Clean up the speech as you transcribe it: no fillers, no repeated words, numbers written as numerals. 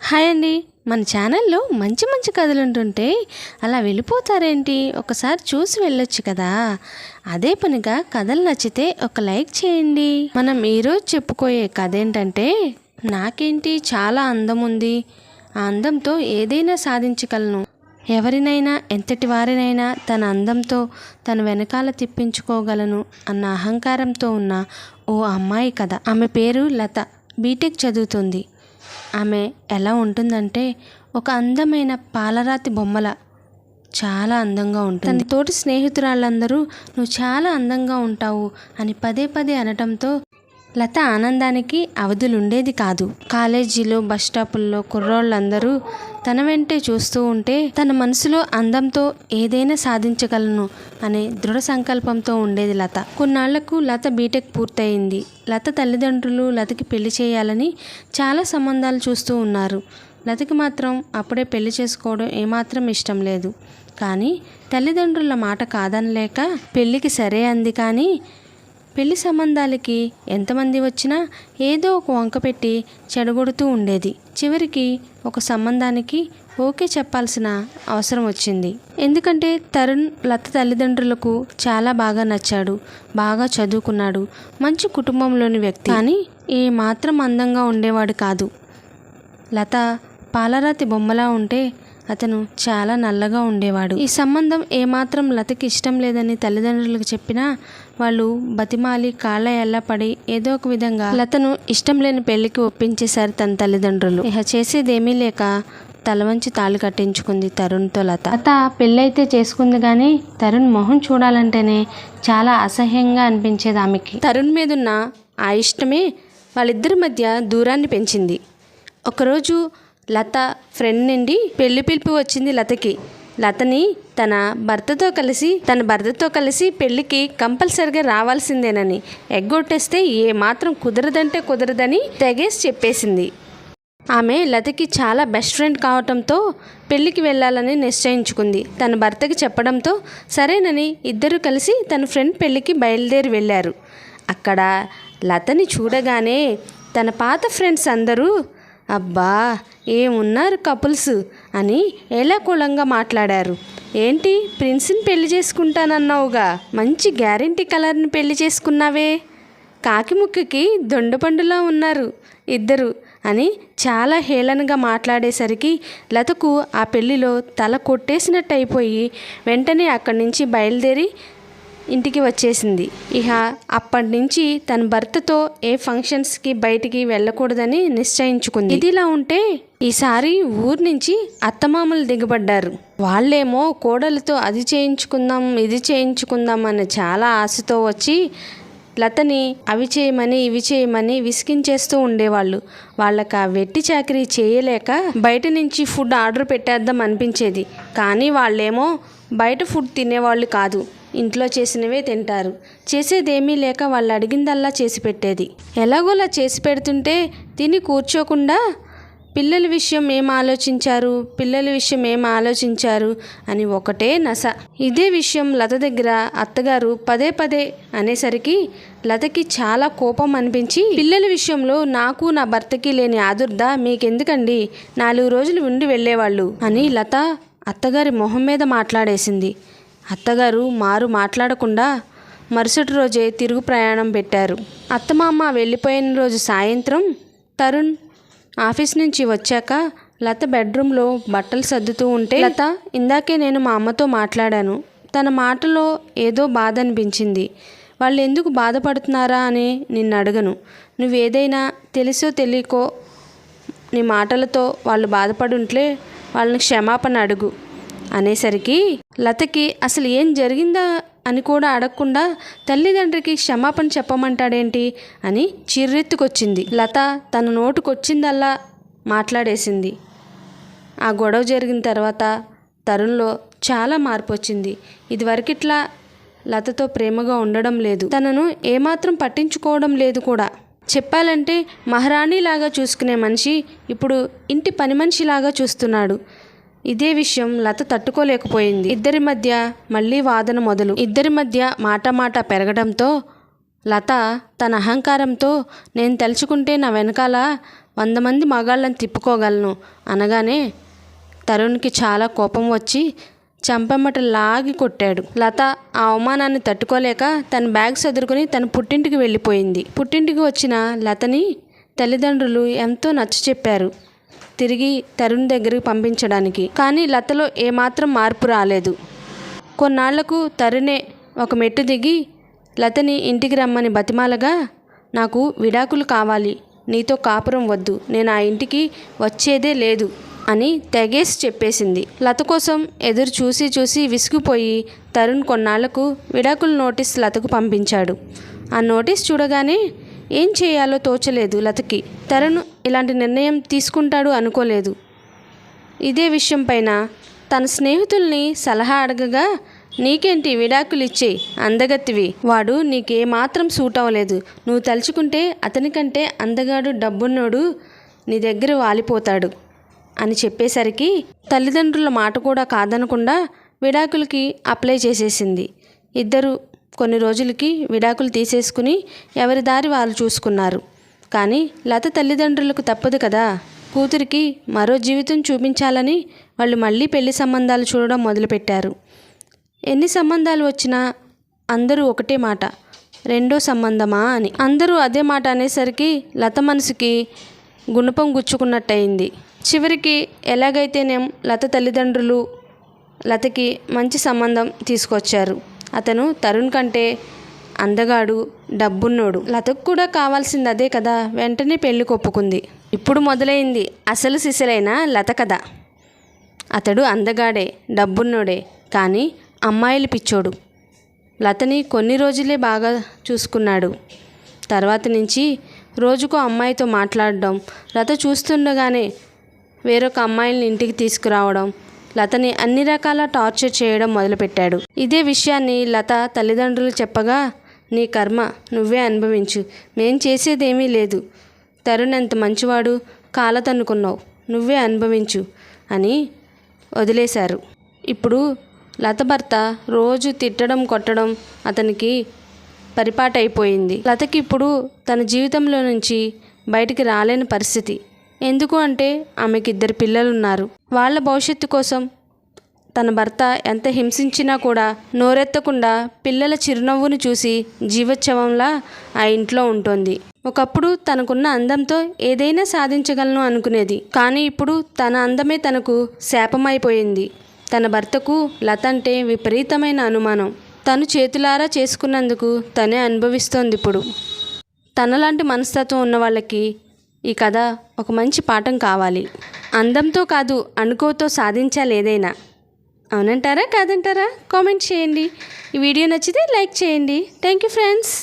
Hi అండి. మన ఛానల్లో మంచి మంచి కథలు ఉంటుంటే అలా వెళ్ళిపోతారేంటి? ఒకసారి చూసి వెళ్ళొచ్చు కదా. అదే పనిగా కథలు నచ్చితే ఒక లైక్ చేయండి. మనం ఈరోజు చెప్పుకోయే కథ ఏంటంటే, నాకేంటి చాలా అందం ఉంది, ఆ అందంతో ఏదైనా సాధించగలను, ఎవరినైనా ఎంతటి వారినైనా తన అందంతో తన వెనకాల తిప్పించుకోగలను అన్న అహంకారంతో ఉన్న ఓ అమ్మాయి కథ. ఆమె పేరు లత. బీటెక్ చదువుతుంది. ఆమె ఎలా ఉంటుందంటే, ఒక అందమైన పాలరాతి బొమ్మల చాలా అందంగా ఉంటుంది. తన తోటి స్నేహితురాళ్ళందరూ నువ్వు చాలా అందంగా ఉంటావు అని పదే పదే అనటంతో లత ఆనందానికి అవధులుండేది కాదు. కాలేజీలో బస్ స్టాపుల్లో కుర్రోళ్ళందరూ తన వెంటే చూస్తూ ఉంటే తన మనసులో అందంతో ఏదైనా సాధించగలను అనే దృఢ సంకల్పంతో ఉండేది లత. కొన్నాళ్లకు లత బీటెక్ పూర్తయింది. లత తల్లిదండ్రులు లతకి పెళ్లి చేయాలని చాలా సంబంధాలు చూస్తూ ఉన్నారు. లతకి మాత్రం అప్పుడే పెళ్లి చేసుకోవడం ఏమాత్రం ఇష్టం లేదు. కానీ తల్లిదండ్రుల మాట కాదనలేక పెళ్లికి సరే అంది. కానీ పెళ్లి సంబంధాలకి ఎంతమంది వచ్చినా ఏదో ఒక వంక పెట్టి చెడగొడుతూ ఉండేది. చివరికి ఒక సంబంధానికి ఓకే చెప్పాల్సిన అవసరం వచ్చింది. ఎందుకంటే తరుణ్ లత తల్లిదండ్రులకు చాలా బాగా నచ్చాడు, బాగా చదువుకున్నాడు, మంచి కుటుంబంలోని వ్యక్తి. కానీ ఏ మాత్రం అందంగా ఉండేవాడు కాదు. లత పాలరాతి బొమ్మలా ఉంటే అతను చాలా నల్లగా ఉండేవాడు. ఈ సంబంధం ఏమాత్రం లతకి ఇష్టం లేదని తల్లిదండ్రులకు చెప్పినా వాళ్ళు బతిమాలి కాళ్ళ ఎల్ల పడి ఏదో ఒక విధంగా లతను ఇష్టం లేని పెళ్లికి ఒప్పించేశారు తన తల్లిదండ్రులు. ఇక చేసేదేమీ లేక తల వంచి తాళి కట్టించుకుంది తరుణ్తో లత. లత పెళ్ళైతే చేసుకుంది కానీ తరుణ్ మొహం చూడాలంటేనే చాలా అసహ్యంగా అనిపించేది ఆమెకి. తరుణ్ మీదున్న ఆ ఇష్టమే వాళ్ళిద్దరి మధ్య దూరాన్ని పెంచింది. ఒకరోజు లత ఫ్రెండ్ నుండి పెళ్లి పిలుపు వచ్చింది లతకి. లతని తన భర్తతో కలిసి పెళ్లికి కంపల్సరిగా రావాల్సిందేనని ఎగ్గొట్టేస్తే ఏ మాత్రం కుదరదంటే కుదరదని తెగేసి చెప్పేసింది. ఆమె లతకి చాలా బెస్ట్ ఫ్రెండ్ కావటంతో పెళ్లికి వెళ్ళాలని నిశ్చయించుకుంది. తన భర్తకి చెప్పడంతో సరేనని ఇద్దరు కలిసి తన ఫ్రెండ్ పెళ్లికి బయలుదేరి వెళ్ళారు. అక్కడ లతని చూడగానే తన పాత ఫ్రెండ్స్ అందరూ అబ్బా ఏమున్నారు కపుల్స్ అని ఏలాకులంగా మాట్లాడారు. ఏంటి ప్రిన్స్ని పెళ్లి చేసుకుంటానన్నావుగా, మంచి గ్యారెంటీ కలర్ని పెళ్లి చేసుకున్నావే, కాకి ముక్కుకి దొండపండులా ఉన్నారు ఇద్దరు అని చాలా హేళనగా మాట్లాడేసరికి లతకు ఆ పెళ్లిలో తల కొట్టేసినట్టు అయిపోయి వెంటనే అక్కడి నుంచి బయలుదేరి ఇంటికి వచ్చేసింది. ఇక అప్పటి నుంచి తన భర్తతో ఏ ఫంక్షన్స్కి బయటికి వెళ్ళకూడదని నిశ్చయించుకుంది. ఇదిలా ఉంటే ఈసారి ఊరి నుంచి అత్తమామలు దిగబడ్డారు. వాళ్ళేమో కోడలతో అది చేయించుకుందాం ఇది చేయించుకుందాం అని చాలా ఆశతో వచ్చి లతని అవి చేయమని ఇవి చేయమని విసిగించేస్తూ ఉండేవాళ్ళు. వాళ్ళకి ఆ వెట్టి చాకరీ చేయలేక బయట నుంచి ఫుడ్ ఆర్డర్ పెట్టేద్దాం అనిపించేది. కానీ వాళ్ళేమో బయట ఫుడ్ తినేవాళ్ళు కాదు, ఇంట్లో చేసినవే తింటారు. చేసేదేమీ లేక వాళ్ళు అడిగిందల్లా చేసి పెట్టేది. ఎలాగోలా చేసి పెడుతుంటే తిని కూర్చోకుండా పిల్లల విషయం ఏం ఆలోచించారు అని ఒకటే నస. ఇదే విషయం లత దగ్గర అత్తగారు పదే పదే అనేసరికి లతకి చాలా కోపం అనిపించి, పిల్లల విషయంలో నాకు నా భర్తకి లేని ఆదుర్ద మీకెందుకండి, 4 రోజులు ఉండి వెళ్ళేవాళ్ళు అని లత అత్తగారి మొహం మీద మాట్లాడేసింది. అత్తగారు మాట్లాడకుండా మరుసటి రోజే తిరుగు ప్రయాణం పెట్టారు. అత్తమామ వెళ్ళిపోయిన రోజు సాయంత్రం తరుణ్ ఆఫీస్ నుంచి వచ్చాక లత బెడ్రూమ్లో బట్టలు సర్దుతూ ఉంటే, లత ఇందాకే నేను మా అమ్మతో మాట్లాడాను, తన మాటలో ఏదో బాధ అనిపించింది. వాళ్ళు ఎందుకు బాధపడుతున్నారా అని నిన్ను అడగను, నువ్వేదైనా తెలుసో తెలియకో నీ మాటలతో వాళ్ళు బాధపడుంటే వాళ్ళని క్షమాపణ అడుగు అనేసరికి లతకి అసలు ఏం జరిగిందా అని కూడా అడగకుండా తల్లిదండ్రికి క్షమాపణ చెప్పమంటాడేంటి అని చిర్రెత్తుకొచ్చింది. లత తన నోటుకొచ్చిందల్లా మాట్లాడేసింది. ఆ గొడవ జరిగిన తర్వాత తరుణ్లో చాలా మార్పు వచ్చింది. ఇదివరకిట్లా లతతో ప్రేమగా ఉండడం లేదు, తనను ఏమాత్రం పట్టించుకోవడం లేదు కూడా. చెప్పాలంటే మహారాణిలాగా చూసుకునే మనిషి ఇప్పుడు ఇంటి పని మనిషిలాగా చూస్తున్నాడు. ఇదే విషయం లత తట్టుకోలేకపోయింది. ఇద్దరి మధ్య మళ్ళీ వాదన మొదలు. ఇద్దరి మధ్య మాట పెరగడంతో లత తన అహంకారంతో నేను తలుచుకుంటే నా వెనకాల 100 మంది మగాళ్ళని తిప్పుకోగలను అనగానే తరుణ్కి చాలా కోపం వచ్చి చంపమ్మట లాగి కొట్టాడు. లత ఆ అవమానాన్ని తట్టుకోలేక తన బ్యాగ్ సదురుకుని తన పుట్టింటికి వెళ్ళిపోయింది. పుట్టింటికి వచ్చిన లతని తల్లిదండ్రులు ఎంతో నచ్చచెప్పారు తిరిగి తరుణ్ దగ్గరికి పంపించడానికి. కానీ లతలో ఏమాత్రం మార్పు రాలేదు. కొన్నాళ్లకు తరుణే ఒక మెట్టు దిగి లతని ఇంటికి రమ్మని బతిమాలగా, నాకు విడాకులు కావాలి, నీతో కాపురం వద్దు, నేను ఆ ఇంటికి వచ్చేదే లేదు అని తెగేసి చెప్పేసింది. లత కోసం ఎదురు చూసి విసిగిపోయి తరుణ్ కొన్నాళ్లకు విడాకుల నోటీస్ లతకు పంపించాడు. ఆ నోటీస్ చూడగానే ఏం చేయాలో తోచలేదు లతకి. తరుణ్ ఇలాంటి నిర్ణయం తీసుకుంటాడు అనుకోలేదు. ఇదే విషయం పైన తన స్నేహితుల్ని సలహా అడగగా, నీకేంటి విడాకులు ఇచ్చే అందగత్తివి, వాడు నీకేమాత్రం సూట్ అవ్వలేదు, నువ్వు తలుచుకుంటే అతనికంటే అందగాడు డబ్బున్నోడు నీ దగ్గర వాలిపోతాడు అని చెప్పేసరికి తల్లిదండ్రుల మాట కూడా కాదనకుండా విడాకులకి అప్లై చేసేసింది. ఇద్దరు కొన్ని రోజులకి విడాకులు తీసేసుకుని ఎవరి దారి వాళ్ళు చూసుకున్నారు. కానీ లత తల్లిదండ్రులకు తప్పదు కదా, కూతురికి మరో జీవితం చూపించాలని వాళ్ళు మళ్ళీ పెళ్లి సంబంధాలు చూడడం మొదలుపెట్టారు. ఎన్ని సంబంధాలు వచ్చినా అందరూ ఒకటే మాట, రెండో సంబంధమా అని. అందరూ అదే మాట అనేసరికి లత మనసుకి గుణపం గుచ్చుకున్నట్టయింది. చివరికి ఎలాగైతేనేం లత తల్లిదండ్రులు లతకి మంచి సంబంధం తీసుకొచ్చారు. అతను తరుణ్ కంటే అందగాడు, డబ్బున్నోడు. లతకు కూడా కావాల్సింది అదే కదా. వెంటనే పెళ్లికి ఒప్పుకుంది. ఇప్పుడు మొదలైంది అసలు సిసలైన లత కథ. అతడు అందగాడే, డబ్బున్నోడే, కానీ అమ్మాయిలు పిచ్చోడు. లతని కొన్ని రోజులే బాగా చూసుకున్నాడు. తర్వాత నుంచి రోజుకో అమ్మాయితో మాట్లాడడం, లత చూస్తుండగానే వేరొక అమ్మాయిని ఇంటికి తీసుకురావడం, లతని అన్ని రకాల టార్చర్ చేయడం మొదలుపెట్టాడు. ఇదే విషయాన్ని లత తల్లిదండ్రులు చెప్పగా, నీ కర్మ నువ్వే అనుభవించు, మేం చేసేదేమీ లేదు, తరుణ్ ఎంత మంచివాడు, కాలతన్నుకున్నావు, నువ్వే అనుభవించు అని వదిలేశారు. ఇప్పుడు లత భర్త రోజు తిట్టడం కొట్టడం అతనికి పరిపాటైపోయింది. లతకి ఇప్పుడు తన జీవితంలో నుంచి బయటికి రాలేని పరిస్థితి. ఎందుకు అంటే ఆమెకి 2 పిల్లలున్నారు. వాళ్ళ భవిష్యత్తు కోసం తన భర్త ఎంత హింసించినా కూడా నోరెత్తకుండా పిల్లల చిరునవ్వును చూసి జీవోత్సవంలా ఆ ఇంట్లో ఉంటుంది. ఒకప్పుడు తనకున్న అందంతో ఏదైనా సాధించగలను అనుకునేది. కానీ ఇప్పుడు తన అందమే తనకు శాపమైపోయింది. తన భర్తకు లత అంటే విపరీతమైన అనుమానం. తను చేతులారా చేసుకున్నందుకు తనే అనుభవిస్తోంది ఇప్పుడు. తనలాంటి మనస్తత్వం ఉన్న వాళ్ళకి ఈ కథ ఒక మంచి పాఠం కావాలి. అందంతో కాదు, అనుకోతో సాధించాలి ఏదైనా. అవునంటారా కాదంటారా? కామెంట్ చేయండి. ఈ వీడియో నచ్చితే లైక్ చేయండి. Thank you friends.